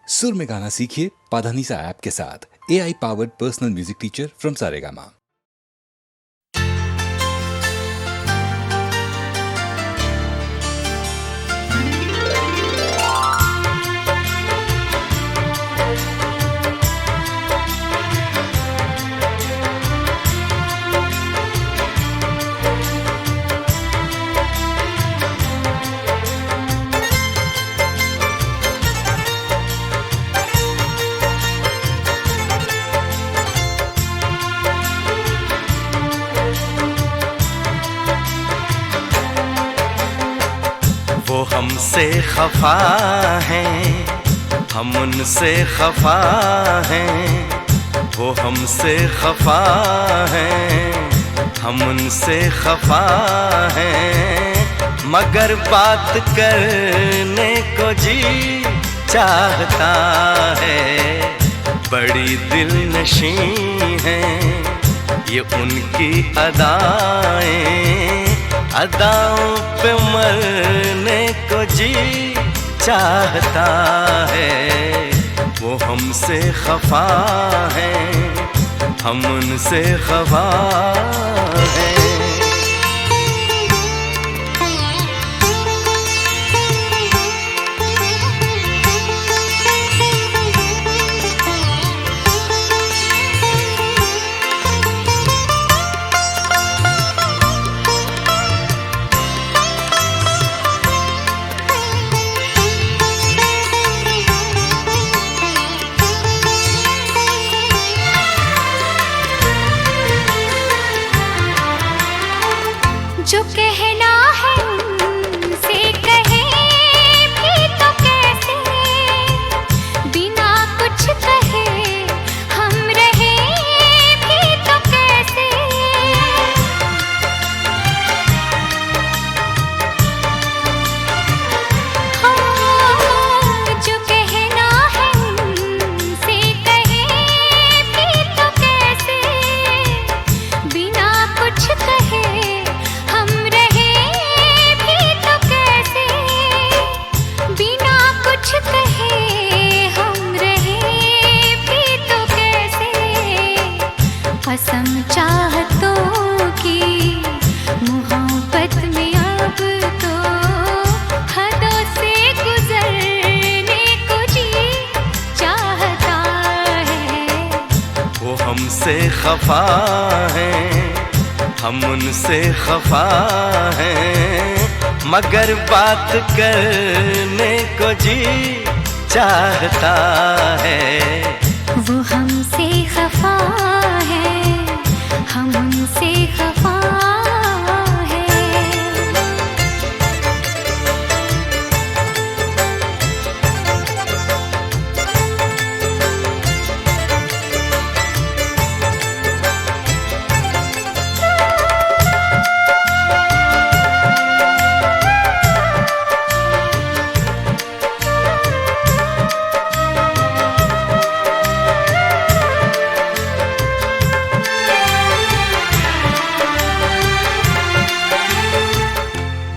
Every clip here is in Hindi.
सुर में गाना सीखिए पाधानीसा ऐप के साथ। AI powered personal music teacher from Saregama. वो हमसे खफा हैं, हम उनसे खफा हैं। वो हमसे खफा हैं, हम उनसे खफा हैं। मगर बात करने को जी चाहता है। बड़ी दिलनशीं हैं ये उनकी अदाएं, अदाओं पे मरने को जी चाहता है। वो हमसे खफा हैं, हम उनसे खफा हैं। जो कहना है उनसे कहे भी तो कैसे, बिना कुछ कहे हम रहे भी तो कैसे। हाँ, जो कहना है उनसे कहे भी तो कैसे, बिना कुछ कहे कसम चाहतों की मोहब्बत में अब तो हदों से गुजरने को जी चाहता है। वो हमसे खफा हैं, हम उनसे खफा हैं। मगर बात करने को जी चाहता है। वो हमसे खफा है, हम उनसे खफा है।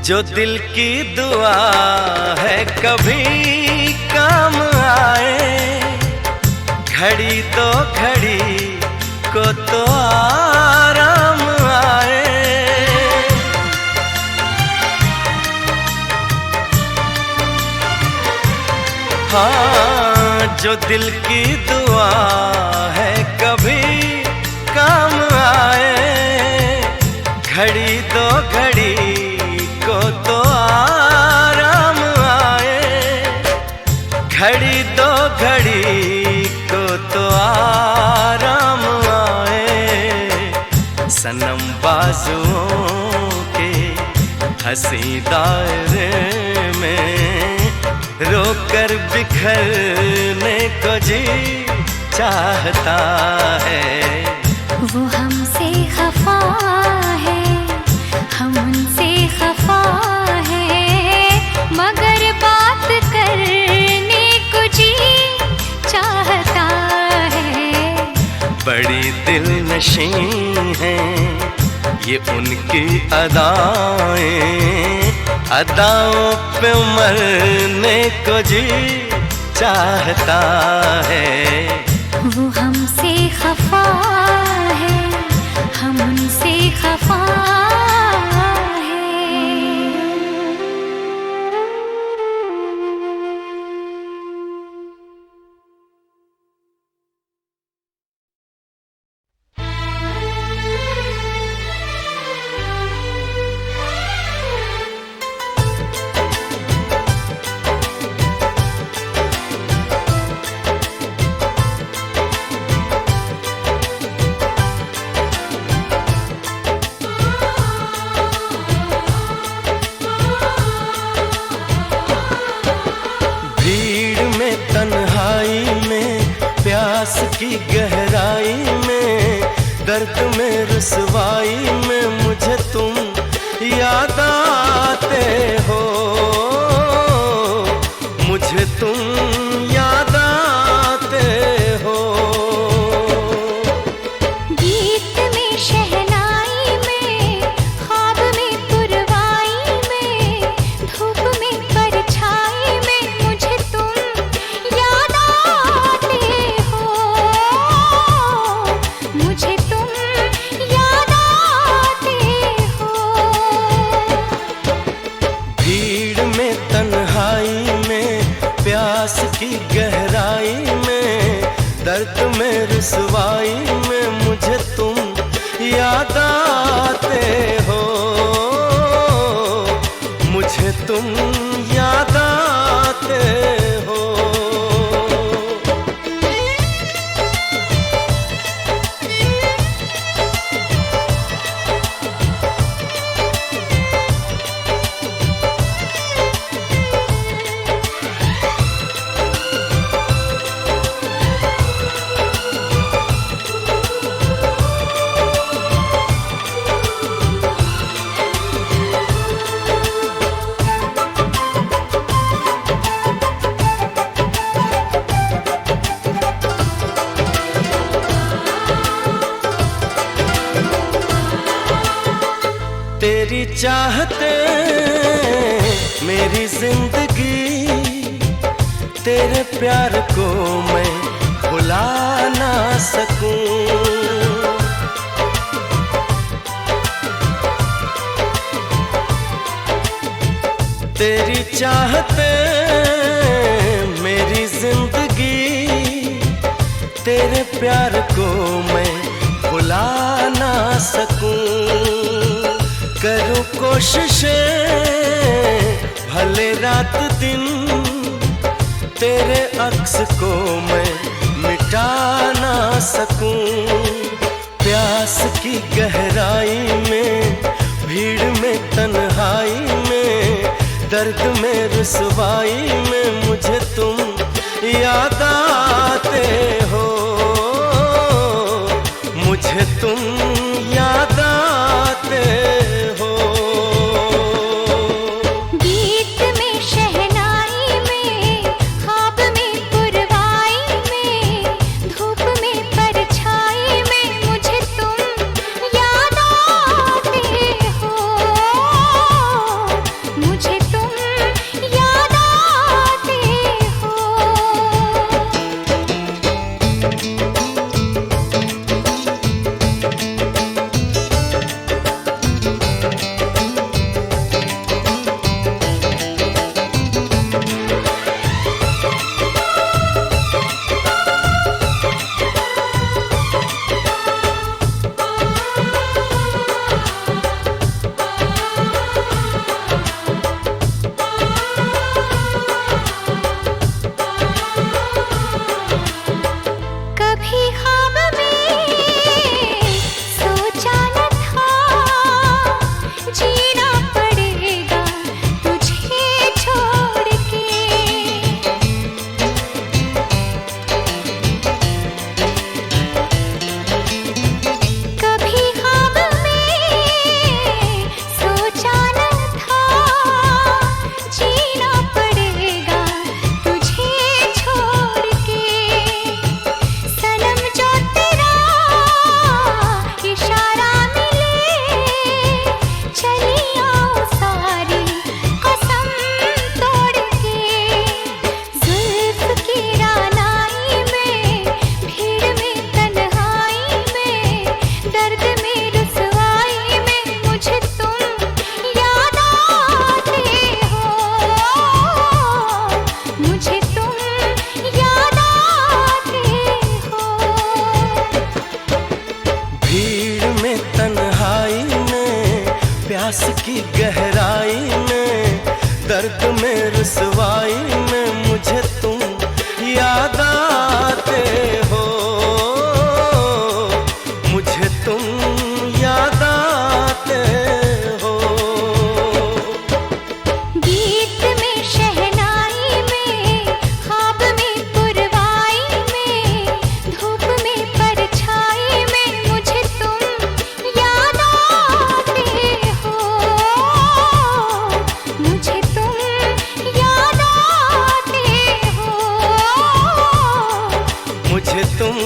जो दिल की दुआ है कभी काम आए, घड़ी तो घड़ी को तो आराम आए। हाँ, जो दिल की दुआ है कभी काम आए, घड़ी तो घड़ी को तो आराम आए। घड़ी दो घड़ी को तो आराम आए। सनम बाजुओं के हंसी दायरे में रोकर बिखरने को जी चाहता है। वो हमसे खफा है, हम उनसे खफा है। मगर बात करने को जी चाहता है। बड़ी दिलनशीं हैं ये उनकी अदाएं, अदाओं पे मरने को जी चाहता है। वो हमसे खफा है, हम उनसे खफा है। की गहराई में, दर्द में, रुसवाई में मुझे तुम याद आते हो, मुझे तुम याद आते हो। गीत में, शहनाई में, ख्वाब में, पुरवाई में, धूप में, परछाई में मुझे तुम याद आते हो, मुझे तुम याद आते हो। भीड़ में, तन्हाई में, प्यास की गहराई में, दर्द में, रुसवाई में मुझे तुम याद आते हो, मुझे तुम याद आते हो। तेरी चाहते मेरी जिंदगी, तेरे प्यार को मैं भुला ना सकूं। तेरी चाहते मेरी जिंदगी, तेरे प्यार को मैं भुला ना सकूं। करूं कोशिशें भले रात दिन, तेरे अक्स को मैं मिटा ना सकूं। प्यास की गहराई में, भीड़ में, तन्हाई में, दर्द में, रुसवाई में मुझे तुम याद आते हो, मुझे तुम याद आते हो। गीत में, शहनाई में, ख्वाब में, पुरवाई में, धूप में, परछाई में मुझे तुम याद आते हो, मुझे तुम याद आते हो। गहराई में, दर्द में रुसवाई में मुझे तुम याद आते हो, मुझे तुम याद आते हो। गीत में शहनाई में, ख्वाब में पुरवाई में, धूप में परछाई में मुझे तुम याद आते हो, मुझे तुम याद आते हो, मुझे तुम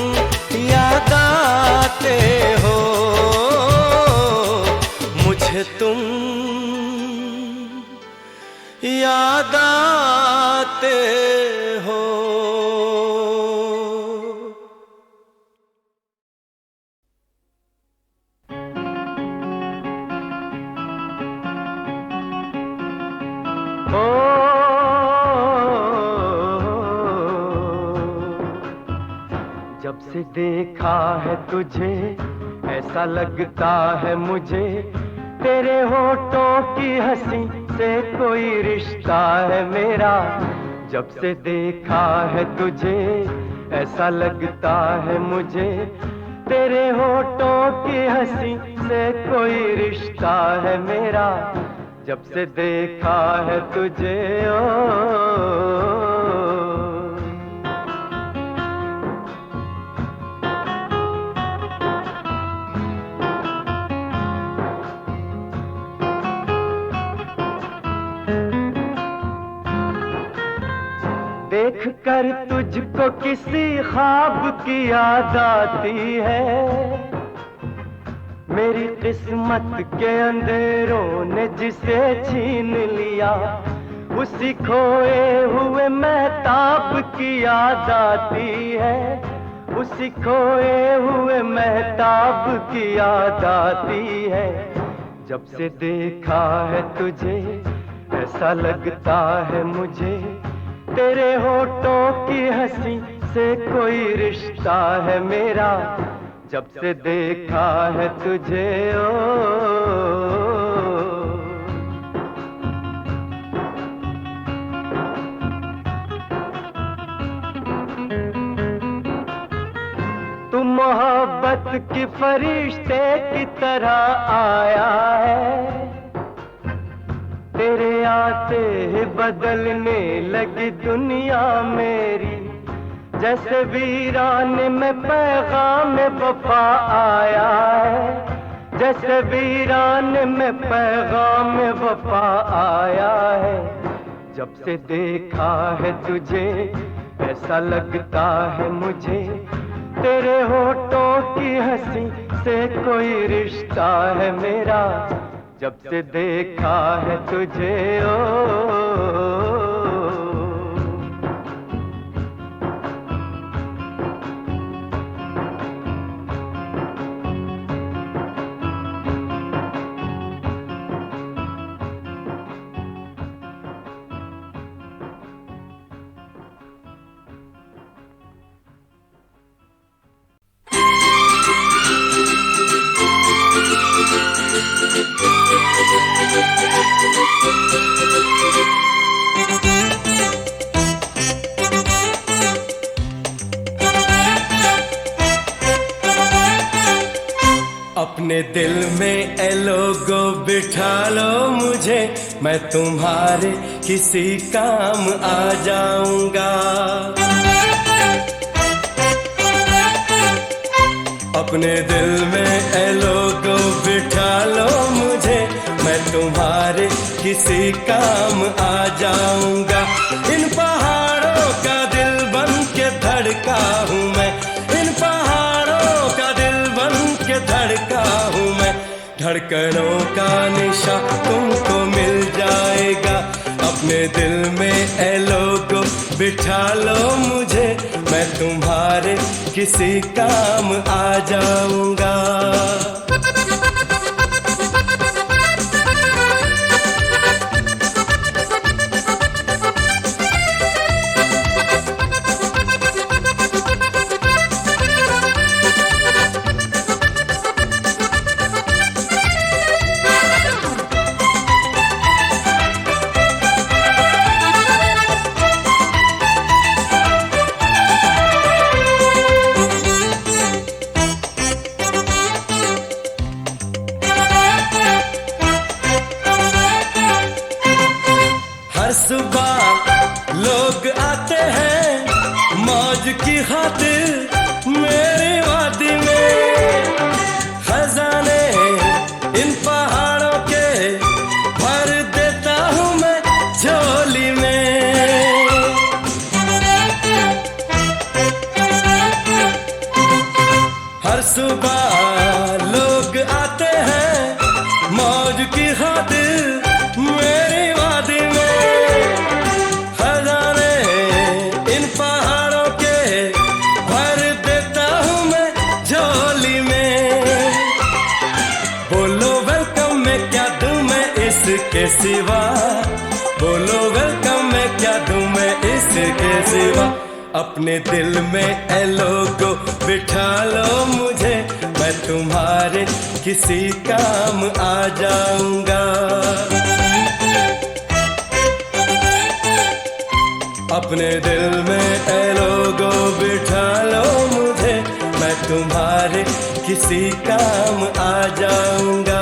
याद आते हो, मुझे तुम याद आते हो। ओ जब से देखा है तुझे ऐसा लगता है मुझे, तेरे होठों की हंसी से कोई रिश्ता है मेरा। जब से देखा है तुझे ऐसा लगता है मुझे, तेरे होठों की हंसी से कोई रिश्ता है मेरा। जब से देखा है तुझे ओ देख कर तुझको किसी ख्वाब की याद आती है, मेरी किस्मत के अंधेरों ने जिसे छीन लिया, उसी खोए हुए महताब की याद आती है, उसी खोए हुए महताब की याद आती है। जब से देखा है तुझे ऐसा लगता है मुझे, तेरे होठों की हंसी से कोई रिश्ता है मेरा। जब से देखा है तुझे ओ तू मोहब्बत की फरिश्ते की तरह आया है, तेरे आते ही बदलने लगी दुनिया मेरी। जैसे वीरान में पैगाम वफा आया है, जैसे वीरान में पैगाम वफा आया है। जब से देखा है तुझे ऐसा लगता है मुझे, तेरे होठों की हंसी से कोई रिश्ता है मेरा। जब से देखा है तुझे ओ अपने दिल में ए लोगो बिठा लो मुझे, मैं तुम्हारे किसी काम आ जाऊंगा। अपने दिल में ए लोगो बिठा लो मुझे, मैं तुम्हारे किसी काम आ जाऊंगा। इन पहाड़ों का दिल बन के धड़का हूँ मैं, इन पहाड़ों का दिल बन के धड़का हूँ मैं। धड़कनों का निशा तुमको मिल जाएगा। अपने दिल में ए लोगो बिठा लो मुझे, मैं तुम्हारे किसी काम आ जाऊंगा। मौज की खातिर मेरी वादी में खजाने इन पहाड़ों के भर देता हूँ मैं झोली में। हर सुबह लोग आते हैं मौज की खातिर मेरी वादी में खजाने इन पहाड़ों के भर देता हूँ मैं झोली में। बोलो वेलकम मैं क्या दूँ मैं इसके सिवा, बोलो वेलकम मैं क्या दूँ मैं इसके सिवा। अपने दिल में ए लोगो बिठा लो मुझे, मैं तुम्हारे किसी काम आ जाऊंगा। अपने दिल में ए लोगो बिठा लो मुझे, मैं तुम्हारे किसी काम आ जाऊंगा।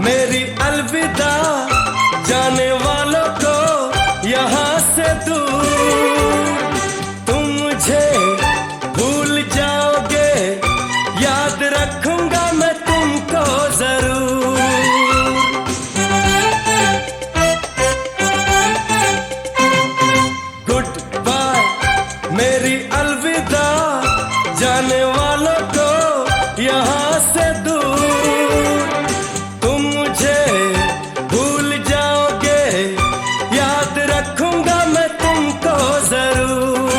मेरी अलविदा जाने वालों को यहाँ से दूर, तुम मुझे भूल जाओगे याद रखूंगा मैं तुमको जरूर। गुड बाय मेरी अलविदा जाने वालों को यहाँ से दूर, भूल जाओगे याद रखूंगा मैं तुमको जरूर।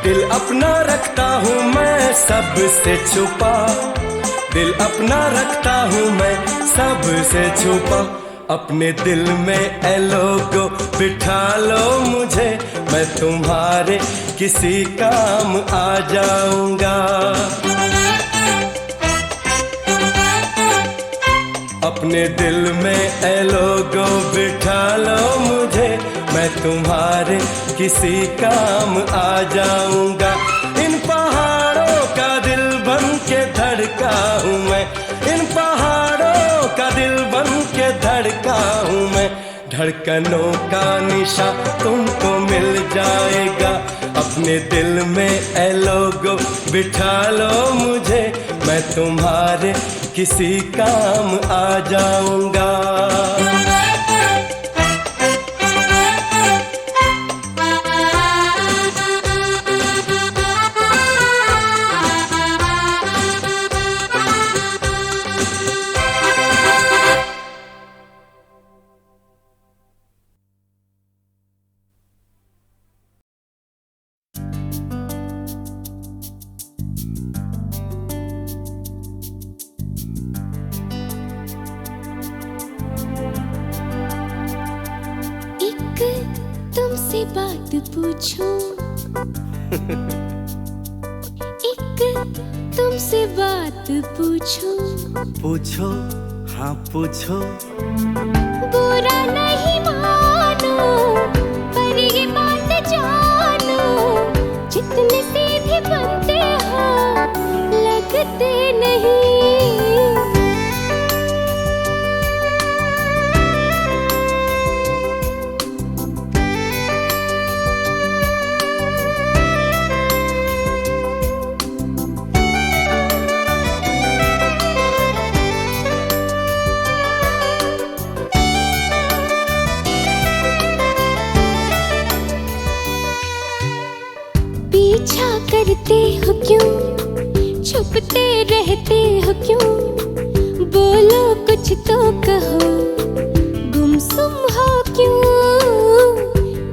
दिल अपना रखता हूँ मैं सबसे छुपा, दिल अपना रखता हूँ मैं सबसे छुपा। अपने दिल में ए लोगो बिठा लो मुझे, मैं तुम्हारे किसी काम आ जाऊंगा। अपने दिल में ए लोगो बिठा लो मुझे, मैं तुम्हारे किसी काम आ जाऊंगा। इन पहाड़ों का दिल बन के धड़का हूँ मैं, इन पहाड़ों का दिल बन के धड़का हूँ मैं। धड़कनों का निशा तुमको मिल जाएगा। अपने दिल में ए लोगो बिठा लो मुझे, मैं तुम्हारे किसी काम आ जाऊंगा। तुमसे बात पूछूं, एक तुमसे बात पूछूं। पूछो हाँ पूछो। बुरा नहीं मानो पर ये बात जानो, जितने सीधे बनते हो लगते नहीं। पीछा करते हो क्यों, छुपते रहते हो क्यों, बोलो कुछ तो कहो, गुमसुम हो क्यों।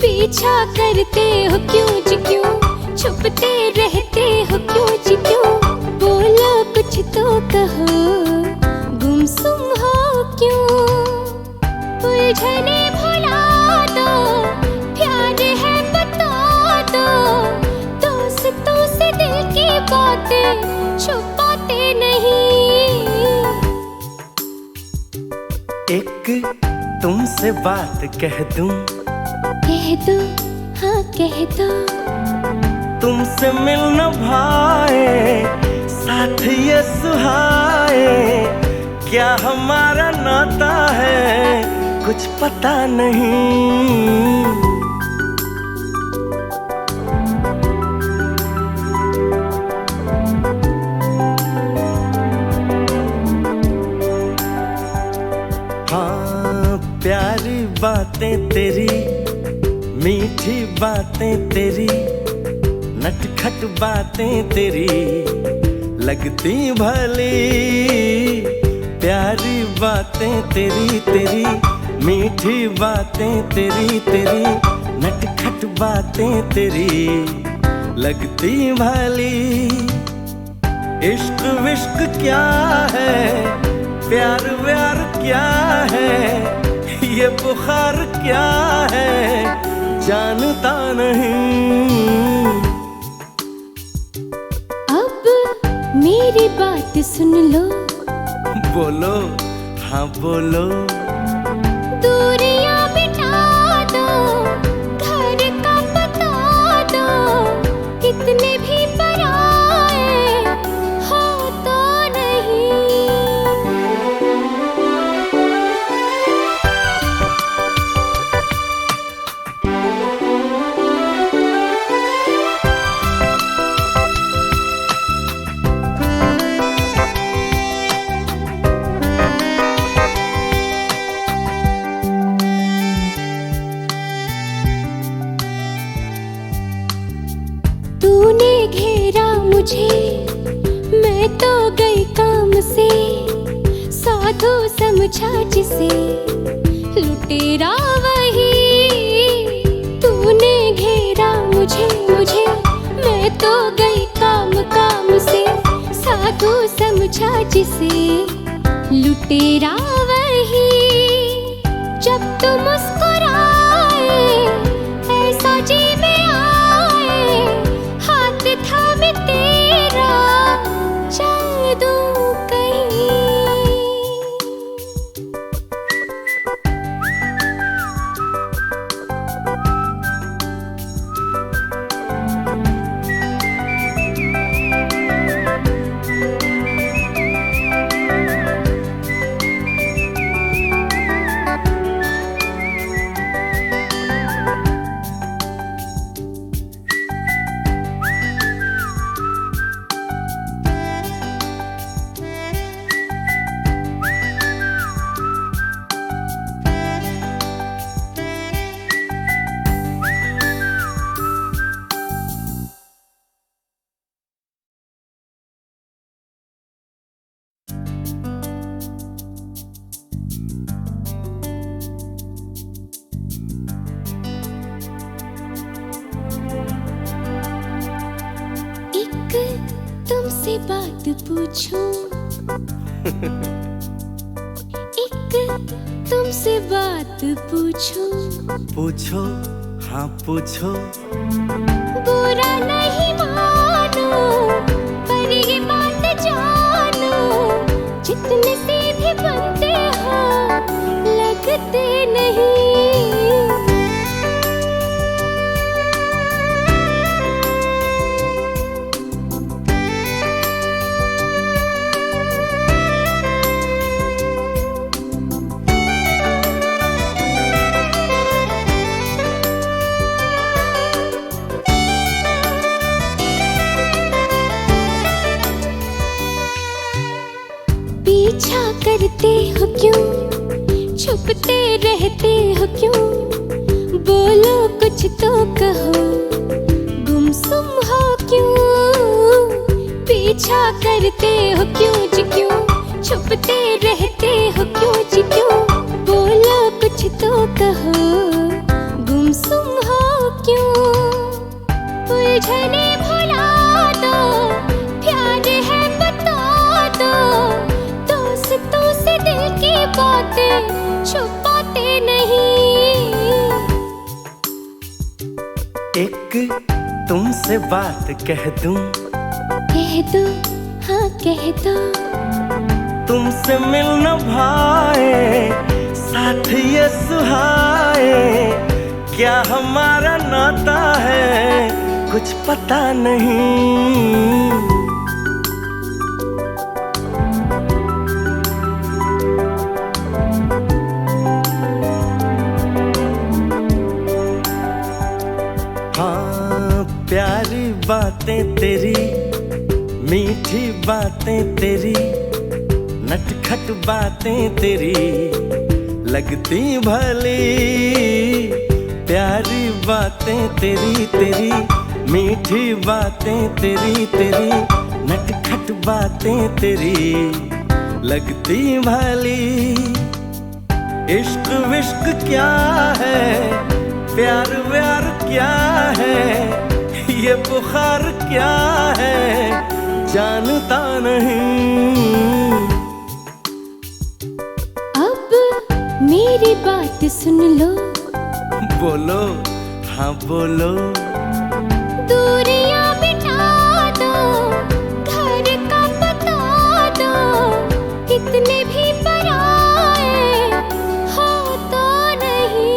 पीछा करते हो क्यों जी क्यों, छुपते रहते हो क्यों जी क्यों, बोलो कुछ तो कहो, गुमसुम हो क्यों। उलझने भुला दो, प्यार है बता दो, दोस्तों से दिल की बातें छुपाते नहीं। एक तुमसे बात कह दूं, कह दो हाँ कह दो। तुमसे मिल न भाए साथ ये सुहाए, क्या हमारा नाता है कुछ पता नहीं। हाँ प्यारी बातें तेरी, मीठी बातें तेरी, नटखट बातें तेरी लगती भली। प्यारी बातें तेरी तेरी, मीठी बातें तेरी तेरी, नटखट बातें तेरी लगती भली। इश्क विश्क क्या है, प्यार व्यार क्या है, ये बुखार क्या है जानता नहीं। अब मेरी बात सुन लो, बोलो हाँ बोलो। दूरियां मिटा दो, घर का बता दो, कितने भी पराए हो तो नहीं। तूने घेरा मुझे, मैं तो गई काम से, साधु समझा जिसे लुटेरा वही। तूने घेरा मुझे मुझे, मैं तो गई काम से, साधु समझा जिसे लुटेरा वही। जब तू मुस्कुराए ऐसा जी में आए, हाथ थामे तेरा चल दूं कहीं। तुमसे बात पूछूं, एक तुमसे बात पूछूं। पूछो हाँ पूछो। बुरा नहीं मानो पर ये बात जानो, जितने सीधे बनते हो लगते नहीं। पीछा करते हो क्यों, छुपते रहते हो क्यों, बोलो कुछ तो कहो, गुमसुम हो क्यों। पीछा करते हो क्यों जी क्यों, छुपते रहते हो क्यों जी क्यों, बोलो कुछ तो कहो, गुमसुम हो क्यों। उलझने भुला दो, प्यार है बता दो, दोस्तों से दिल की बातें छुपाते नहीं। एक तुमसे बात कह दूं, कह दो हाँ कह दो। तुमसे मिल न भाए साथ ये सुहाए, क्या हमारा नाता है कुछ पता नहीं। हाँ, प्यारी बातें तेरी, मीठी बातें तेरी, नटखट बातें तेरी लगती भली। प्यारी बातें तेरी तेरी, मीठी बातें तेरी तेरी, नटखट बातें तेरी लगती भली। इश्क विश्क क्या है, प्यार व्यार क्या है, ये बुखार क्या है जानता नहीं। अब मेरी बात सुन लो, बोलो हाँ बोलो। दूरियां बिठा दो, घर का बता दो, कितने भी पराए हो तो नहीं।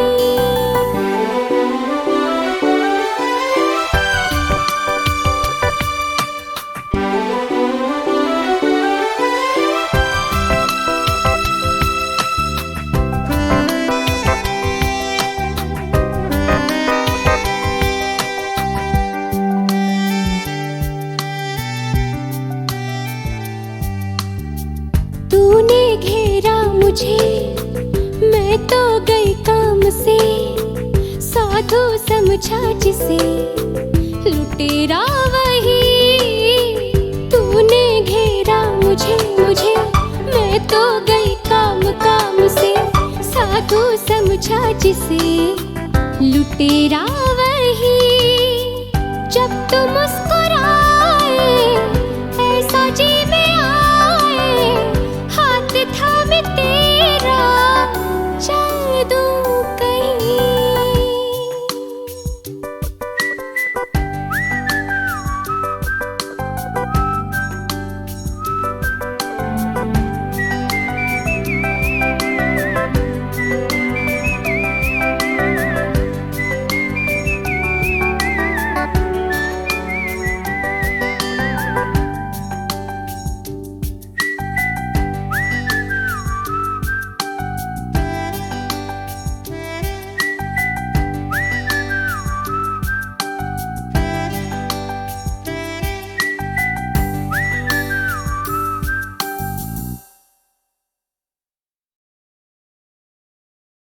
तूने घेरा मुझे, मैं तो गई काम से, साधु समझा जिसे लुटेरा वही। तूने घेरा मुझे मुझे, मैं तो गई काम से, साधु समझा जिसे लुटेरा वही।